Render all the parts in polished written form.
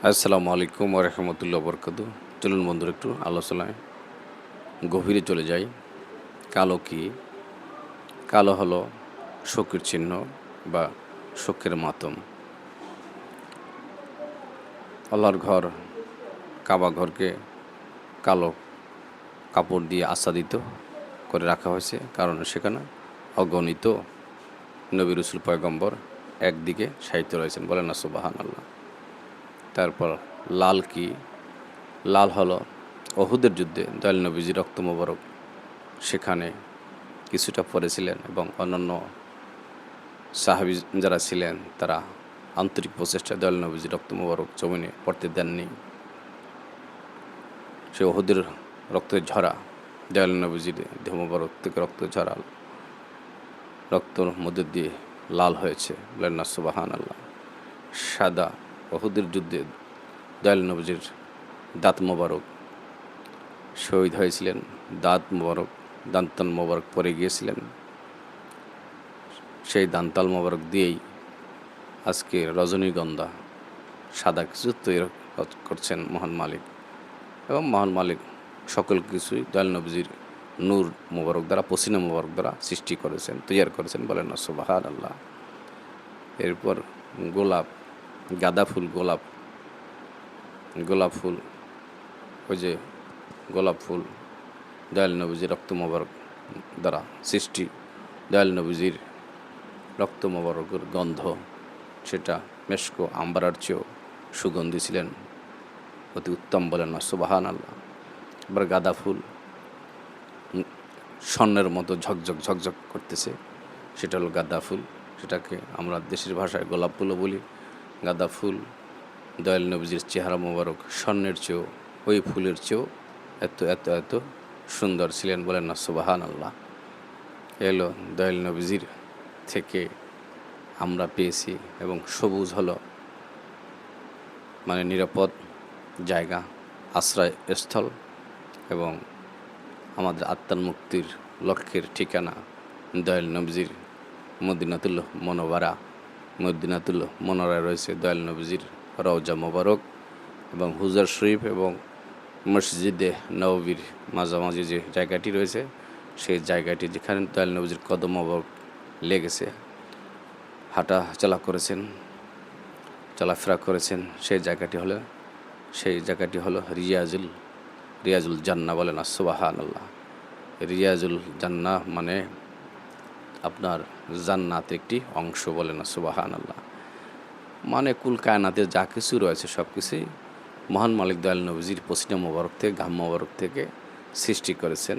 আসসালামু আলাইকুম ওয়া রাহমাতুল্লাহি ওয়া বারাকাতুহু। চলুন বন্ধুরা একটু আলোচনায় গভীরে চলে যাই। কালো কি? কালো হলো শোকের চিহ্ন বা শোকের মাতম। আল্লাহর ঘর কাবা ঘরকে কালো কাপড় দিয়ে আচ্ছাদিত করে রাখা হয়েছে, কারণ সেখানে অগণিত নবী রাসূল পয়গম্বর একদিকে শায়িত রয়েছেন, বলেন না সুবহানাল্লাহ। তারপর লাল কি? লাল হলো উহুদের যুদ্ধে দয়াল নবীজির রক্ত মোবারক সেখানে কিছুটা পড়েছিলেন এবং অন্যান্য সাহাবী যারা ছিলেন তারা আন্তরিক প্রচেষ্টায় দয়াল নবীজির রক্ত মোবারক জমিনে পড়তে দেননি। সে উহুদের রক্তের ঝরা, দয়াল নবীজির দেহ মোবারক থেকে রক্তের ঝরা, রক্তর মধ্যে দিয়ে লাল হয়েছে, বলেন না সুবহানাল্লাহ। সাদা, উহুদের যুদ্ধে দয়াল নবীজির দাঁত মোবারক শহীদ হয়েছিলেন, দাঁত মোবারক দান্তাল মোবারক পরে গিয়েছিলেন। সেই দান্তাল মোবারক দিয়েই আজকে রজনীগন্ধা সাদা কিছু তৈরি করছেন মহান মালিক, এবং মহান মালিক সকল কিছুই দয়াল নবীজির নূর মোবারক দ্বারা, পসিনা মোবারক দ্বারা সৃষ্টি করেছেন, তৈয়ার করেছেন, বলেন না সুবহানাল্লাহ। এরপর গোলাপ, গাঁদা ফুল, গোলাপ ফুল, ওই যে গোলাপ ফুল দয়াল নবীজির রক্ত মোবারক দ্বারা সৃষ্টি। দয়াল নবীজির রক্ত মোবারকের গন্ধ সেটা মেশক আম্বারার চেয়েও সুগন্ধি ছিলেন, অতি উত্তম, বলেন না সুবহানাল্লাহ। এবার গাঁদা ফুল স্বর্ণের মতো ঝকঝক করতেছে, সেটা হলো গাঁদা ফুল। সেটাকে আমরা দেশের ভাষায় গোলাপ ফুলও বলি। গাঁদা ফুল দয়াল নবীজির চেহারা মোবারক স্বর্ণের চেয়েও, ওই ফুলের চেয়েও এত এত এত সুন্দর ছিলেন, বলেন না সুবহানাল্লাহ। এলো দয়াল নবীজির থেকে আমরা পেয়েছি, এবং সবুজ হলো মানে নিরাপদ জায়গা, আশ্রয়স্থল, এবং আমাদের আত্মার মুক্তির লক্ষ্যের ঠিকানা দয়াল নবীজির মদিনাতুল মুনাওয়ারা। মদিনাতুল মুনাওয়ারায় রয়েছে দয়াল নবীজির রওজা মোবারক, এবং হুজুর শরীফ এবং মসজিদে নববীর মাঝামাঝি যে জায়গাটি রয়েছে, সেই জায়গাটি যেখানে দয়াল নবীজির কদম মোবারক লেগেছে, হাঁটা চলা করেছেন, চলাফেরা করেছেন, সেই জায়গাটি হলো রিয়াজুল জান্নাহ, বলেন না সুবহানাল্লাহ। রিয়াজুল জান্নাহ মানে আপনার জান্নাতের একটি অংশ, বলেন না সুবহানাল্লাহ। মানে কুল কায়নাতের যা কিছু রয়েছে সব কিছুই মহান মালিক দয়াল নবীজির পসিনা মোবারক থেকে, ঘাম মোবারক থেকে সৃষ্টি করেছেন।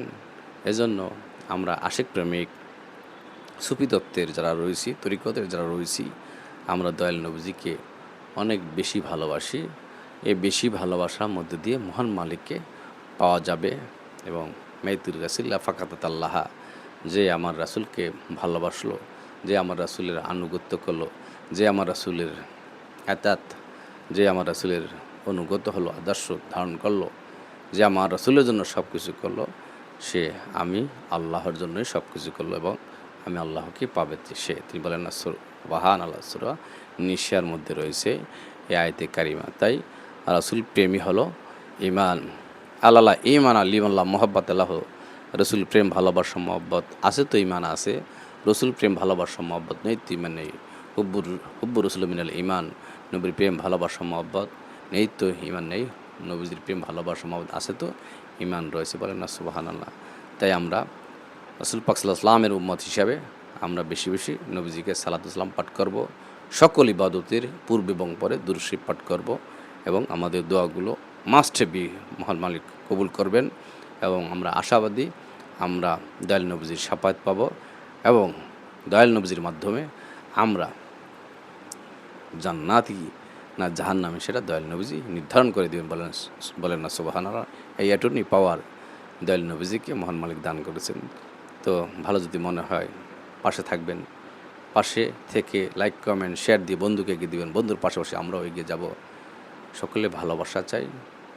এজন্য আমরা আশিক প্রেমিক সুফি তত্ত্বের যারা রয়েছি, তরিকতের যারা রয়েছি, আমরা দয়াল নবীজিকে অনেক বেশি ভালোবাসি। এই বেশি ভালোবাসার মধ্যে দিয়ে মহান মালিককে পাওয়া যাবে। এবং মেতুর রাসুল্লাহ ফাকাতাত আল্লাহা, যে আমার রাসুলকে ভালোবাসলো, যে আমার রাসুলের আনুগত্য করলো, যে আমার রাসুলের এতাত, যে আমার রাসুলের অনুগত হলো, আদর্শ ধারণ করলো, যে আমার রাসুলের জন্য সব কিছু করলো, সে আমি আল্লাহর জন্যই সব কিছু করলো, এবং আমি আল্লাহকে পাবে সে। তিনি বলেন না সুবহানাল্লাহ, সূরা নিসার মধ্যে রয়েছে এই আয়াতে কারিমা। তাই রাসুল প্রেমী হলো ঈমান। আল্লাহ ঈমান আল্লাহ মোহাব্বত আল্লাহ, রসুল প্রেম ভালোবাসা মহব্বত আছে তো ঈমান আছে, রসুল প্রেম ভালোবাসা মহব্বত নেই তো ঈমান নেই। হুব্বুর রসুল মিনাল ঈমান, নবীর প্রেম ভালোবাসা মহব্বত নেই তো ঈমান নেই, নবীজির প্রেম ভালোবাসা মহব্বত আছে তো ঈমান রয়েছে, বলেন না সুবহানাল্লাহ। তাই আমরা রাসূল পাক সাল্লাল্লাহু আলাইহি ওয়াসাল্লামের উম্মত হিসাবে আমরা বেশি বেশি নবীজিকে সালাতু সালাম পাঠ করব, সকল ইবাদতের পূর্বে এবং পরে দুরূদ শরীফ পাঠ করব, এবং আমাদের দোয়াগুলো মাস্ট বি মহান মালিক কবুল করবেন। এবং আমরা আশাবাদী আমরা দয়াল নবীজির শাফায়াত পাব, এবং দয়াল নবীজির মাধ্যমে আমরা জান্নাতি না জাহান্নামী সেটা দয়াল নবীজি নির্ধারণ করে দেবেন, বলেন না সুবহানাল্লাহ। এই এটুনি পাওয়ার দয়াল নবীজিকে মহান মালিক দান করেছেন। তো ভালো যদি মনে হয় পাশে থাকবেন, পাশে থেকে লাইক কমেন্ট শেয়ার দিয়ে বন্ধুকে এগিয়ে দেবেন, বন্ধুর পাশাপাশি আমরাও এগিয়ে যাব। সকলে ভালোবাসা চাই,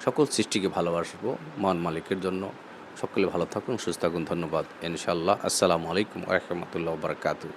সকল সৃষ্টিকে ভালোবাসবো মহান মালিকের জন্য। সকলে ভালো থাকুন, সুস্থ থাকুন, ধন্যবাদ ইনশাআল্লাহ। আসসালামু আলাইকুম ওয়া রাহমাতুল্লাহি ওয়া বারাকাতুহু।